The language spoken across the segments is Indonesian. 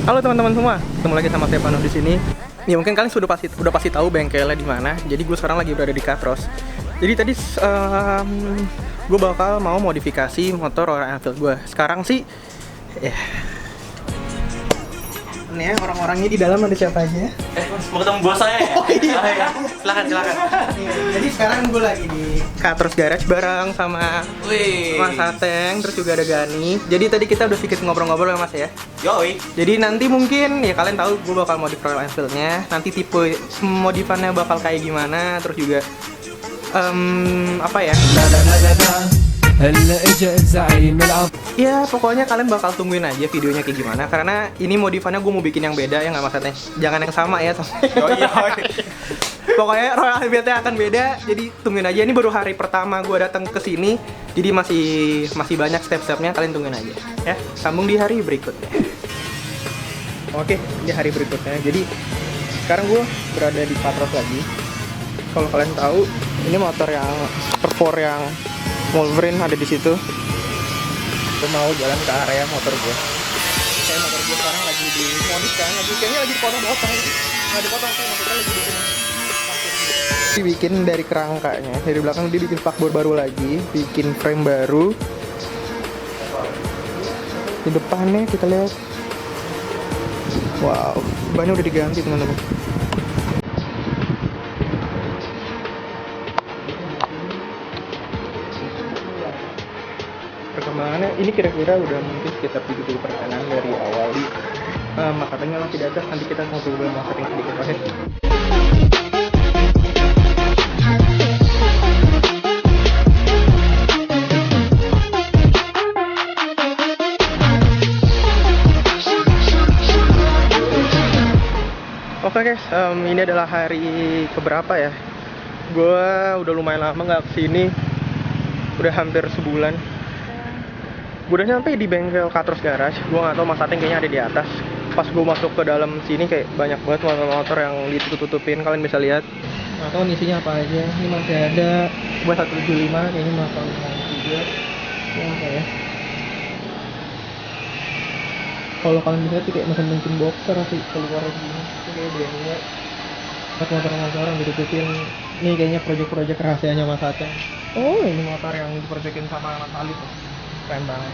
Halo teman-teman semua, ketemu lagi sama Stefano di sini. Ya mungkin kalian udah pasti tahu bengkelnya di mana. Jadi gue sekarang lagi berada di Katros. Jadi tadi gue bakal mau modifikasi motor Royal Enfield gue. Sekarang sih, ya. Ini ya orang-orangnya di dalam ada siapa aja? Mau ketemu bos saya ya? Oh iya. Silakan. Jadi sekarang gue lagi di Katros Garage bareng sama Mas Ateng, terus juga ada Gani. Jadi tadi kita udah sedikit ngobrol-ngobrol ya Mas ya. Yoi. Jadi nanti mungkin ya kalian tahu gue bakal modif Royal Enfield-nya. Nanti tipe modifannya bakal kayak gimana, terus juga apa ya? Ya pokoknya kalian bakal tungguin aja videonya kayak gimana. Karena ini modifannya gue mau bikin yang beda ya nggak maksudnya. Jangan yang sama ya. Yoi. Pokoknya Royal Enfield-nya akan beda. Jadi tungguin aja. Ini baru hari pertama gue datang ke sini. Jadi masih banyak step-stepnya. Kalian tungguin aja. Ya, sambung di hari berikutnya. Oke, di hari berikutnya. Jadi sekarang gue berada di Katros lagi. Kalau kalian tahu, ini motor yang Super 4 yang Wolverine ada di situ. Gue mau jalan ke area motor gue. Kayak motor gue sekarang lagi dimodif kan, kayaknya lagi dipotong-potong. Nggak dipotong sih, maksudnya lagi dibikin dari kerangkanya. Dari belakang dia bikin spakbor baru lagi, bikin frame baru. Di depannya kita lihat, wow, bannya udah diganti teman-teman. Perkembangannya ini kira-kira udah mungkin sekitar 70%-an dari awal di marketingnya masih di atas. Nanti kita ngobrol marketing sedikit aja. Oke guys, ini adalah hari keberapa ya? Gue udah lumayan lama nggak kesini, udah hampir sebulan. Gue udah nyampe di bengkel Katros Garage. Gue nggak tahu Mas Ateng kayaknya ada di atas. Pas gue masuk ke dalam sini kayak banyak banget motor-motor yang ditutup-tutupin. Kalian bisa lihat. Nggak tahu isinya apa aja. Ini masih ada buat 175, kayaknya motor juga. Ini apa ya? Kalau kalian bisa lihat kayak mesin boxer sih keluar gini. Ini kayak brandnya. Motor-motor yang ditutupin. Ini kayaknya proyek-proyek rahasianya Mas Ateng. Oh, ini motor yang diproyekin sama Mas Alif. Keren banget.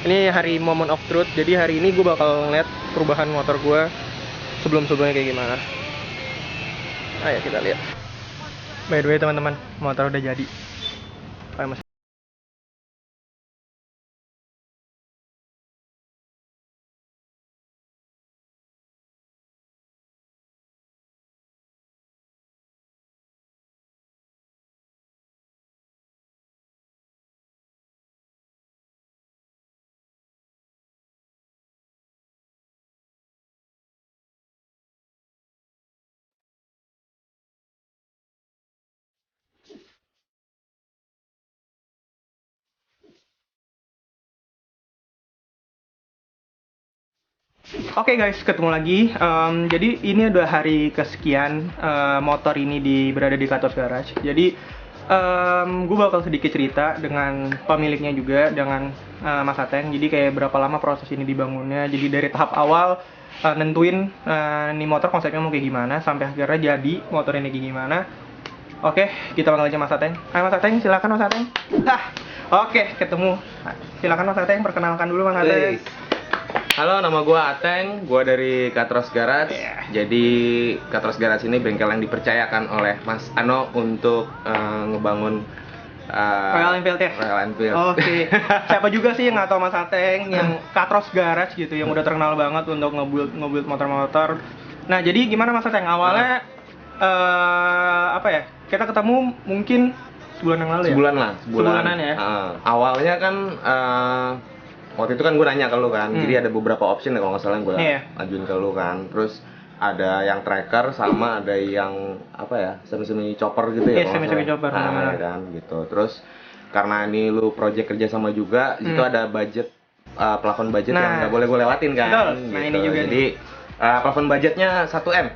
Ini hari moment of truth. Jadi hari ini gue bakal ngeliat perubahan motor gue sebelum-sebelumnya kayak gimana. Ayo kita lihat. By the way teman-teman, motor udah jadi. Ayo mas. Oke guys, ketemu lagi. Jadi ini udah hari kesekian motor ini berada di Katros Garage. Jadi gue bakal sedikit cerita dengan pemiliknya juga, dengan Mas Ateng. Jadi kayak berapa lama proses ini dibangunnya. Jadi dari tahap awal nentuin nih motor konsepnya mau kayak gimana, sampai akhirnya jadi motor ini kayak gimana. Oke, kita panggil aja Mas Ateng. Hai Mas Ateng, silakan Mas Ateng. Oke, ketemu. Silakan Mas Ateng, perkenalkan dulu Mas Ateng. Halo, nama gue Ateng, gue dari Katros Garage. Jadi Katros Garage ini bengkel yang dipercayakan oleh Mas Ano untuk ngebangun Royal Enfield ya? Royal Enfield. Oke. Siapa juga sih yang nggak tahu Mas Ateng yang Katros Garage gitu, yang udah terkenal banget untuk ngebuild motor-motor. Nah, jadi gimana Mas Ateng? Awalnya apa ya? Kita ketemu mungkin sebulan yang lalu ya? Sebulanan ya? Awalnya kan waktu itu kan gue nanya ke lu kan, jadi ada beberapa option ya kalau nggak salah yang gue ajuin ke lu kan. Terus ada yang tracker sama ada yang apa ya, semi chopper gitu ya. Semi chopper. Ya kan gitu. Terus karena ini lu project kerja sama juga, di situ ada budget plafon budget yang nggak boleh gue lewatin kan. Betul. Gitu. Nah ini juga. Jadi plafon budgetnya 1 M.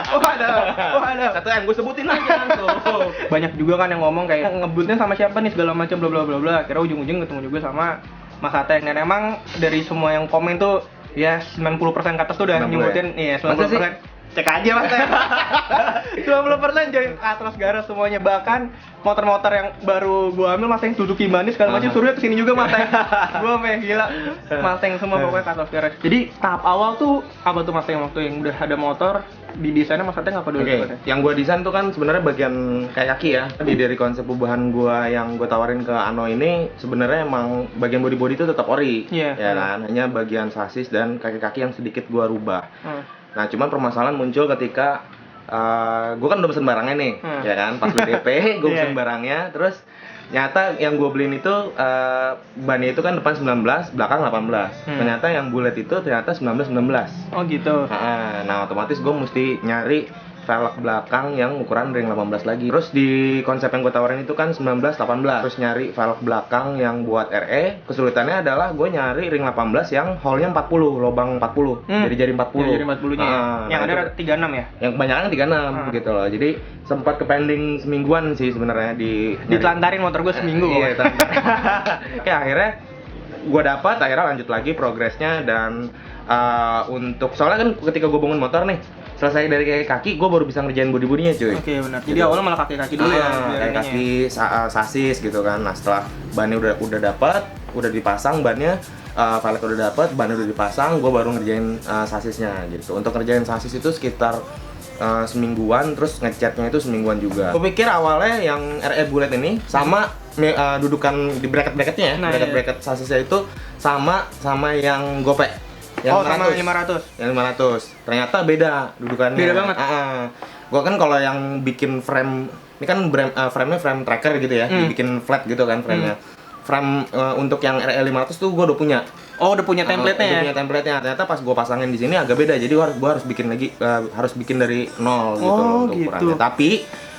Oh ada. 1 M gue sebutin aja langsung. Banyak juga kan yang ngomong kayak ngebutnya sama siapa nih segala macam bla bla bla bla. Akhirnya ujung-ujung ketemu juga sama Mas Ateng. Dan emang dari semua yang komen tuh ya 90% ke atas tuh udah 90 nyebutin iya 90%. Cek aja Mas Ateng. 90% join Atlas Garage semuanya, bahkan motor-motor yang baru gua ambil Mas Ateng Suzuki Bandit segala macam suruhnya kesini juga Mas Ateng. Gua sampai gila. Mas Ateng semua pokoknya ke Atlas Garage. Jadi tahap awal tuh apa tuh Mas Ateng waktu yang udah ada motor di desainnya Mas Ateng apa dulu? Yang gua desain tuh kan sebenarnya bagian kayak kaki ya. Dari konsep perubahan gua yang gua tawarin ke Ano ini sebenarnya emang bagian body itu tetap ori, ya kan. Hanya bagian sasis dan kaki-kaki yang sedikit gua rubah. Nah, cuman permasalahan muncul ketika gue kan udah pesen barangnya nih, ya kan, pas lu DP, gue pesen barangnya, terus nyata yang gue beliin itu bannya itu kan depan 19, belakang 18. Ternyata yang bulat itu ternyata 19. Oh gitu. Nah, otomatis gue mesti nyari velg belakang yang ukuran ring 18 lagi. Terus di konsep yang gue tawarin itu kan 19-18. Terus nyari velg belakang yang buat RE. Kesulitannya adalah gue nyari ring 18 yang hole-nya 40, lubang 40. Jadi 40. Jadi 40-nya. Yang ada 36 ya? Yang kebanyakan 36 gitu loh. Jadi sempat ke pending semingguan sih sebenarnya ditelantarin motor gue seminggu. Iya, kayak akhirnya gue dapat, akhirnya lanjut lagi progresnya. Dan untuk soalnya kan ketika gue bangun motor nih, selesai dari kaki, gue baru bisa ngerjain body-bodinya cuy. Oke, benar. Jadi awalnya malah kaki-kaki dulu ya. Kaki sasis gitu kan. Nah, setelah bannya udah dapat, udah dipasang bannya, velg udah dapat, bannya udah dipasang, gue baru ngerjain sasisnya gitu. Untuk ngerjain sasis itu sekitar semingguan, terus ngecatnya itu semingguan juga. Gue pikir awalnya yang RE Bullet ini sama dudukan di bracket-bracketnya ya, bracket-bracket sasisnya itu sama yang Gope. Yang sama 500. Yang 500. Ternyata beda dudukannya. Beda banget. Gua kan kalau yang bikin frame, ini kan frame-nya frame tracker gitu ya, dibikin flat gitu kan frame-nya. Frame untuk yang RE500 tuh gua udah punya. Oh, udah punya template-nya ya? Udah punya template-nya. Ternyata pas gua pasangin di sini agak beda. Jadi gua harus bikin lagi, harus bikin dari nol gitu loh untuk ukurannya. Tapi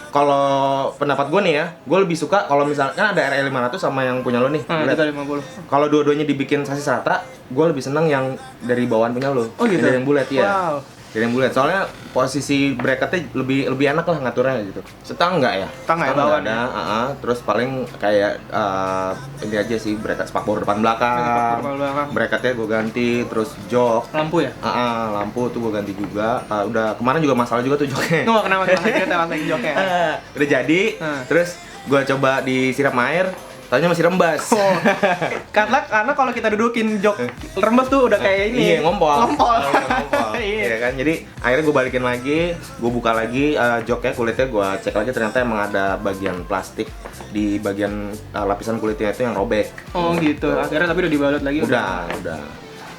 kalau pendapat gue nih ya, gue lebih suka kalau misalkan ada RE500 sama yang punya lo nih. 50. Kalau dua-duanya dibikin sasis rata, gue lebih seneng yang dari bawaan punya lo. Oh gitu. Dari yang bulat ya. Wow. Dari yang bulat. Soalnya posisi bracketnya lebih enak lah ngaturnya gitu. Setang nggak ya? Setang ya bawaan. Ada. Terus paling kayak ini aja sih bracket spakbor depan belakang. Bracketnya gue ganti, terus jok. Lampu ya? Lampu tuh gue ganti juga. Udah kemarin juga masalah juga tuh joknya. Oh, kenapa joknya? Udah jadi. Terus gue coba disiram air. Tanya masih rembas. Karena kalau kita dudukin jok rembas tuh udah kayak ini. Iya, ngompol. Iya kan. Jadi akhirnya gue balikin lagi, gue buka lagi joknya, kulitnya gue cek lagi, ternyata emang ada bagian plastik di bagian lapisan kulitnya itu yang robek. Oh gitu. Akhirnya tapi udah dibalut lagi. Udah.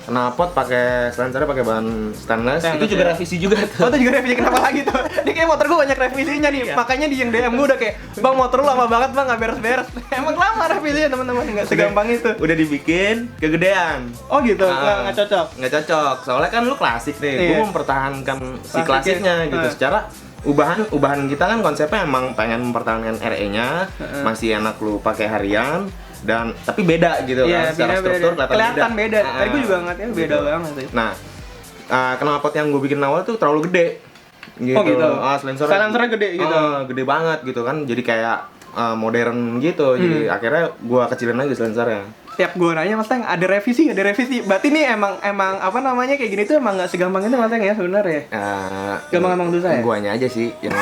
Knalpot pakai selancarnya pakai bahan stainless. Itu juga revisi juga tuh. Oh, itu juga revisi, kenapa lagi tuh? Ini kayak motor gue banyak revisinya nih. Makanya di yang DM gue udah kayak, "Bang, motor lu lama banget, Bang, enggak beres-beres." Emang lama revisinya, teman-teman, enggak segampang itu. Udah dibikin kegedean. Oh gitu. Enggak cocok. Enggak cocok. Soalnya kan lu klasik nih. Gue mempertahankan si klasiknya gitu. Secara ubahan kita kan konsepnya emang pengen mempertahankan RE-nya, masih enak lu pakai harian. Dan tapi beda gitu kan, secara struktur kelihatan beda. Tadi gue juga ngeliatnya beda banget sih. Nah, knalpot yang gue bikin awal tuh terlalu gede gitu. Oh gitu. Silencernya gede gitu. Gede banget gitu kan, jadi kayak modern gitu. Jadi akhirnya gue kecilin lagi silencernya. Tiap gue nanya, "Mas Teng, ada revisi." Berarti nih emang apa namanya kayak gini tuh emang nggak segampang itu Mas Teng ya sebenarnya. Gampang susah ya? Guanya aja sih yang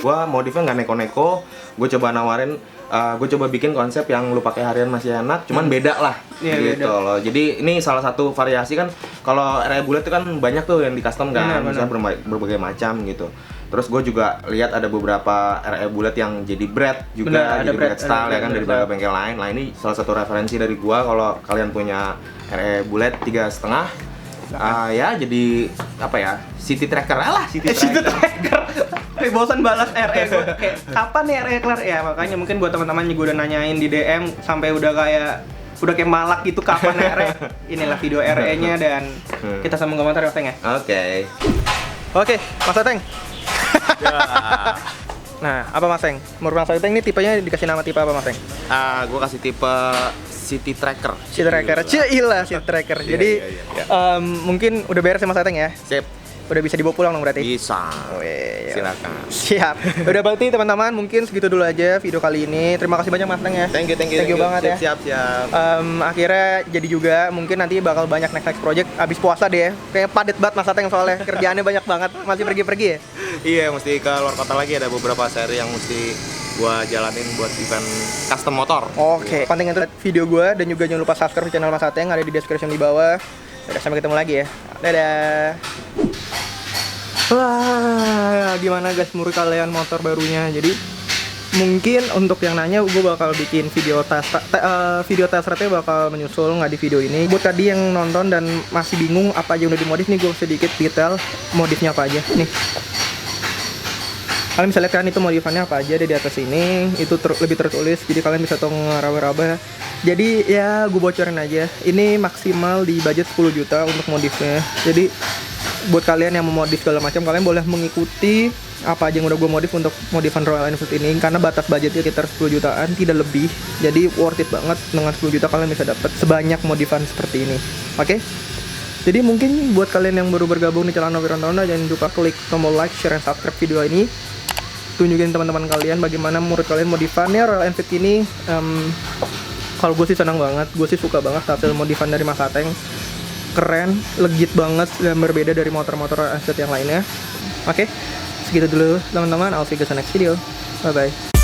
gua modifnya nggak neko-neko. Gue coba nawarin, gue coba bikin konsep yang lu pakai harian masih enak, cuman beda lah gitu beda loh. Jadi ini salah satu variasi kan. Kalau RE Bullet itu kan banyak tuh yang di custom kan, misalnya berbagai macam gitu. Terus gue juga lihat ada beberapa RE Bullet yang jadi bread juga, jadi bread style ya kan, dari beberapa bengkel lain. Nah, ini salah satu referensi dari gue. Kalau kalian punya RE Bullet 3,5, ya jadi apa ya, city tracker lah, city tracker. Bosan balas RE gue, kayak kapan nih RE kelar ya. Makanya mungkin buat teman-teman juga udah nanyain di DM sampai udah kayak malak gitu, kapan RE. Inilah video RE-nya dan kita sambung komentar ya, Teng ya. Oke, Mas Ateng. Nah, apa Mas Teng? Menurut Mas Ateng ini tipenya dikasih nama tipe apa Mas Teng? Gue kasih tipe City Tracker. City Tracker. Cila City Tracker. Jadi mungkin udah beres ya Mas Ateng ya? Sip. Udah bisa dibawa pulang dong berarti? Bisa. Wih, Silakan. siap. Udah berarti teman-teman mungkin segitu dulu aja video kali ini. Terima kasih banyak Mas Teng ya. Thank you banget ya. Siap. Akhirnya jadi juga mungkin nanti bakal banyak next project abis puasa deh ya. Kayak padet banget Mas Teng soalnya kerjaannya banyak banget. Masih pergi-pergi ya? Iya, mesti ke luar kota lagi, ada beberapa seri yang mesti gua jalanin buat event custom motor. Oke. Penting itu video gua dan juga jangan lupa subscribe channel Mas Teng, ada di description di bawah. Udah, sampai ketemu lagi ya. Dadah. Wah, gimana guys menurut kalian motor barunya? Jadi mungkin untuk yang nanya, gue bakal bikin video test ride bakal menyusul nggak di video ini. Buat tadi yang nonton dan masih bingung apa aja udah dimodif nih, gue sedikit detail modifnya apa aja. Nih, kalian bisa lihat kan itu modifannya apa aja ada di atas ini. Itu lebih tertulis, jadi kalian bisa tahu ngeraba-raba. Jadi ya gue bocorin aja. Ini maksimal di budget 10 juta untuk modifnya. Jadi buat kalian yang mau modif segala macam, kalian boleh mengikuti apa aja yang udah gue modif untuk modifan Royal Enfield ini, karena batas budgetnya sekitar 10 jutaan, tidak lebih. Jadi worth it banget, dengan 10 juta kalian bisa dapat sebanyak modifan seperti ini. Oke? Jadi mungkin buat kalian yang baru bergabung di channel Novi Rontono, jangan lupa klik tombol like, share, dan subscribe video ini. Tunjukin teman-teman kalian bagaimana menurut kalian modifannya Royal Enfield ini. Kalau gue sih senang banget, gue sih suka banget hasil modifan dari Mas Teng. Keren, legit banget, dan berbeda dari motor-motor Enfield yang lainnya. Oke, segitu dulu teman-teman. I'll see you guys in the next video. Bye bye.